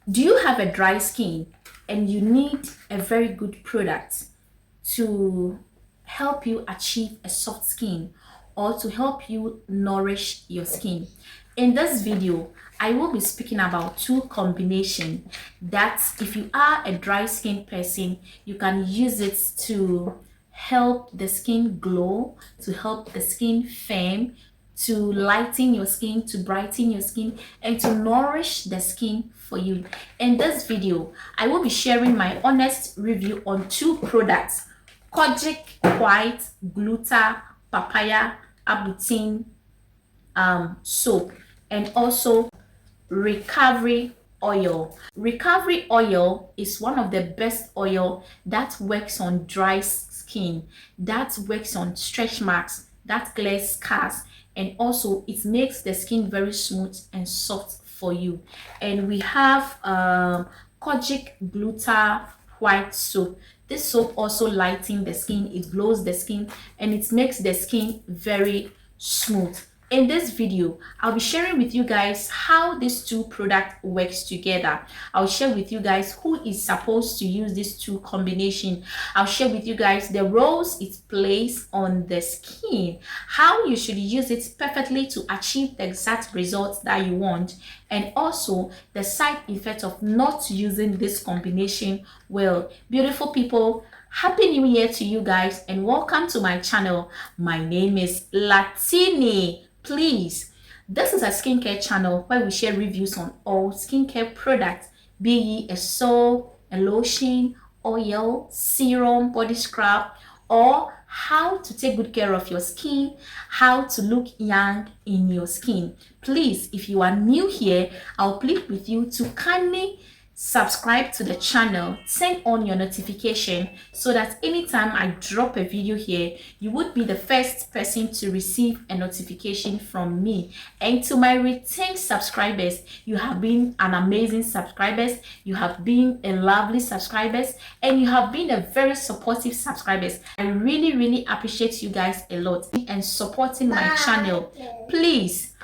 Do you have a dry skin and you need a very good product to help you achieve a soft skin or to help you nourish your skin? In this video, I will be speaking about two combinations that if you are a dry skin person, you can use it to help the skin glow, to help the skin firm, to lighten your skin, to brighten your skin, and to nourish the skin for you. In this video, I will be sharing my honest review on two products: Kojic White Gluta Papaya Arbutin soap, and also recovery oil. Recovery oil is one of the best oil that works on dry skin, that works on stretch marks, that clears scars, and also it makes the skin very smooth and soft for you. And we have Kojic Gluta White soap. This soap also lightens the skin, it glows the skin, and it makes the skin very smooth. In this video, I'll be sharing with you guys how these two products works together. I'll share with you guys who is supposed to use these two combination. I'll share with you guys the roles it plays on the skin, how you should use it perfectly to achieve the exact results that you want, and also the side effect of not using this combination well. Beautiful people, happy new year to you guys and welcome to my channel. My name is Latini. Please, this is a skincare channel where we share reviews on all skincare products, be ye a soap, a lotion, oil, serum, body scrub, or how to take good care of your skin, how to look young in your skin. Please, if you are new here, I'll plead with you to kindly subscribe to the channel, turn on your notification so that anytime I drop a video here, you would be the first person to receive a notification from me. And to my retained subscribers, you have been an amazing subscribers, you have been a lovely subscribers, and you have been a very supportive subscribers. I really appreciate you guys a lot and supporting my channel. Please,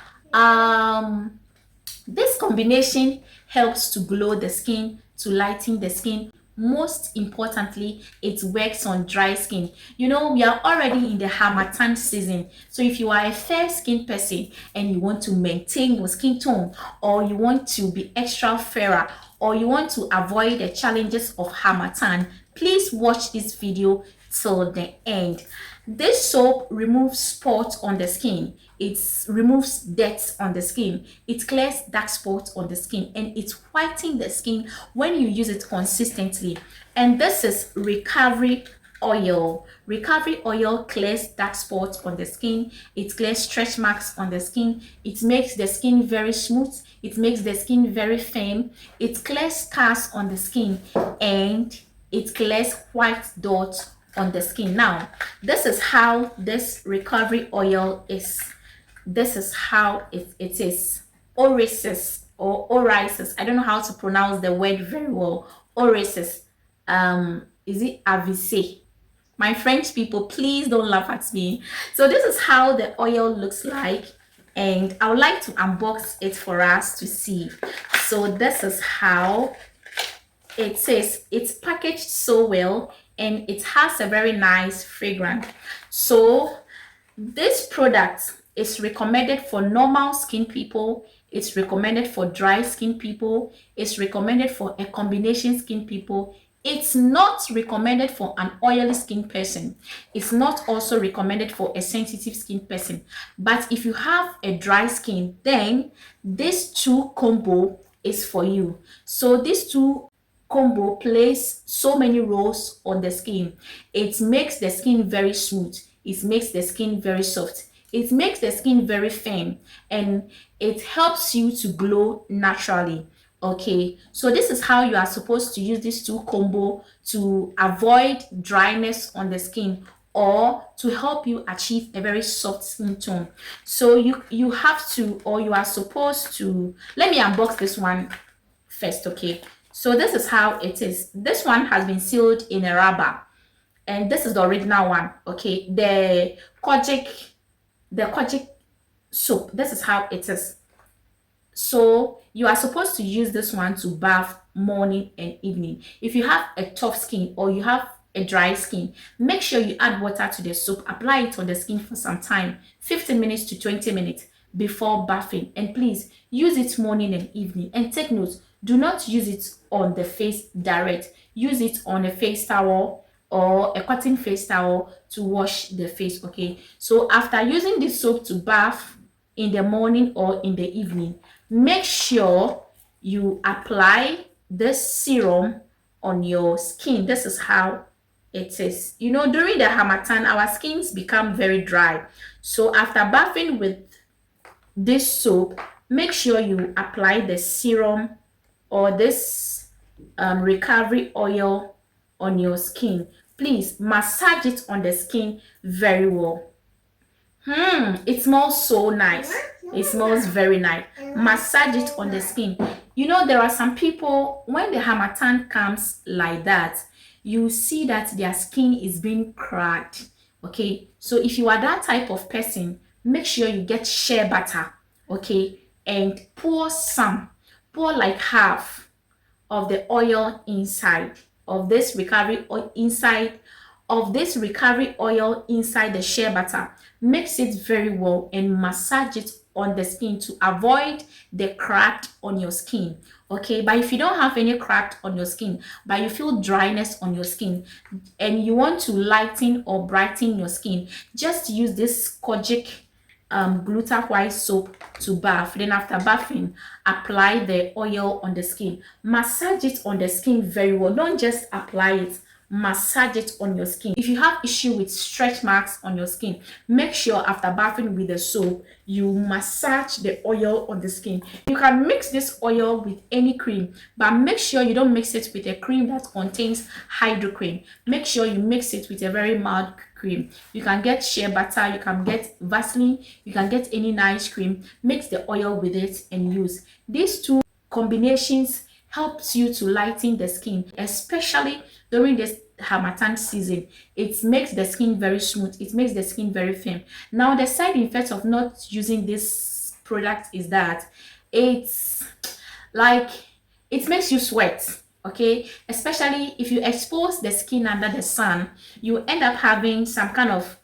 this combination helps to glow the skin, to lighten the skin. Most importantly, it works on dry skin. You know, we are already in the harmattan season. So if you are a fair skin person and you want to maintain your skin tone, or you want to be extra fairer, or you want to avoid the challenges of harmattan, please watch this video till the end. This soap removes spots on the skin. It removes dirt on the skin. It clears dark spots on the skin, and it whitens the skin when you use it consistently. And this is recovery oil. Recovery oil clears dark spots on the skin. It clears stretch marks on the skin. It makes the skin very smooth. It makes the skin very firm. It clears scars on the skin, and it clears white dots on the skin. Now, this is how this recovery oil is. This is how it is. Orisis or orisis. I don't know how to pronounce the word very well. Orisis. Is it Avise? My French people, please don't laugh at me. So this is how the oil looks like, and I would like to unbox it for us to see. So this is how it is. It's packaged so well, and it has a very nice fragrance. So this product is recommended for normal skin people. It's recommended for dry skin people. It's recommended for a combination skin people. It's not recommended for an oily skin person. It's not also recommended for a sensitive skin person. But if you have a dry skin, then this two combo is for you. So these two combo plays so many roles on the skin. It makes the skin very smooth. It makes the skin very soft. It makes the skin very firm, and it helps you to glow naturally. Okay, so this is how you are supposed to use these two combo to avoid dryness on the skin or to help you achieve a very soft skin tone. So you have to, or you are supposed to, let me unbox this one first. Okay, so this is how it is. This one has been sealed in a rubber, and this is the original one. Okay, the Kojic soap. This is how it is. So you are supposed to use this one to bath morning and evening. If you have a tough skin or you have a dry skin, make sure you add water to the soap, apply it on the skin for some time, 15 minutes to 20 minutes before bathing. And please use it morning and evening. And take note, do not use it on the face direct. Use it on a face towel or a cotton face towel to wash the face. Okay, so after using this soap to bath in the morning or in the evening, make sure you apply this serum on your skin. This is how it is. You know, during the harmattan, our skins become very dry. So after bathing with this soap, make sure you apply the serum or this recovery oil on your skin. Please massage it on the skin very well. It smells so nice. It smells very nice. Massage it on the skin. You know, there are some people, when the harmattan comes like that, you see that their skin is being cracked. Okay, so if you are that type of person, make sure you get shea butter, okay, and pour like half of the oil inside of this recovery oil inside the shea butter. Mix it very well and massage it on the skin to avoid the crack on your skin. Okay, but if you don't have any crack on your skin, but you feel dryness on your skin and you want to lighten or brighten your skin, just use this Kojic Gluta White soap to bath. Then after bathing, apply the oil on the skin. Massage it on the skin very well. Don't just apply it, massage it on your skin. If you have issue with stretch marks on your skin, make sure after bathing with the soap, you massage the oil on the skin. You can mix this oil with any cream, but make sure you don't mix it with a cream that contains hydro cream. Make sure you mix it with a very mild cream. You can get shea butter, you can get Vaseline, you can get any nice cream. Mix the oil with it and use. These two combinations helps you to lighten the skin, especially during this harmattan season. It makes the skin very smooth, it makes the skin very firm. Now the side effect of not using this product is that it's like it makes you sweat. Okay, especially if you expose the skin under the sun, you end up having some kind of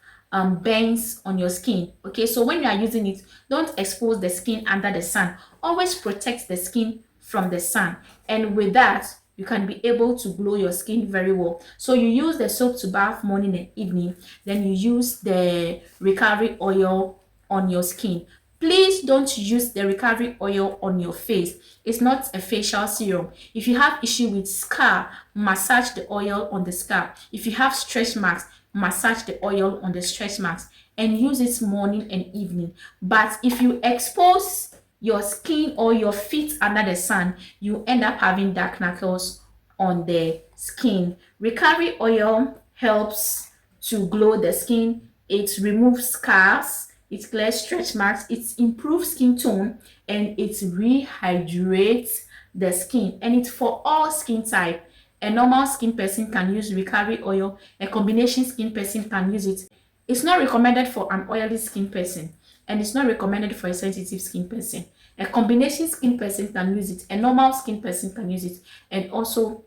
burns on your skin. Okay, so when you are using it, don't expose the skin under the sun. Always protect the skin from the sun, and with that you can be able to glow your skin very well. So you use the soap to bath morning and evening, then you use the recovery oil on your skin. Please don't use the recovery oil on your face. It's not a facial serum. If you have issue with scar, massage the oil on the scar. If you have stretch marks, massage the oil on the stretch marks and use it morning and evening. But if you expose your skin or your feet under the sun, you end up having dark knuckles on the skin. Recovery oil helps to glow the skin. It removes scars, it clears stretch marks, it improves skin tone, and it rehydrates the skin. And it's for all skin type. A normal skin person can use recovery oil, a combination skin person can use it. It's not recommended for an oily skin person, and it's not recommended for a sensitive skin person. A combination skin person can use it, a normal skin person can use it, and also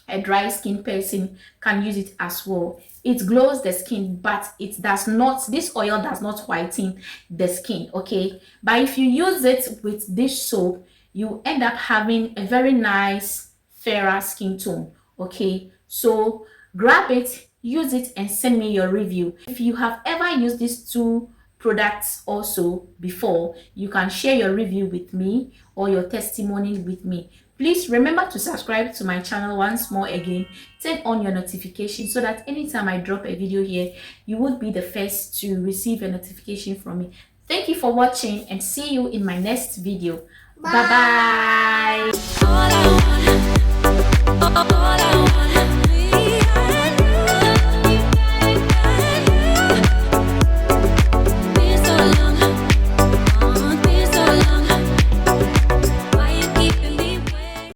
a dry skin person can use it as well. It glows the skin, but it does not, this oil does not whiten the skin, okay? But if you use it with this soap, you end up having a very nice fairer skin tone, okay? So grab it, use it, and send me your review. If you have ever used these two products also before, you can share your review with me or your testimony with me. Please remember to subscribe to my channel once more again. Turn on your notifications so that anytime I drop a video here, you would be the first to receive a notification from me. Thank you for watching and see you in my next video. Bye bye. All I want.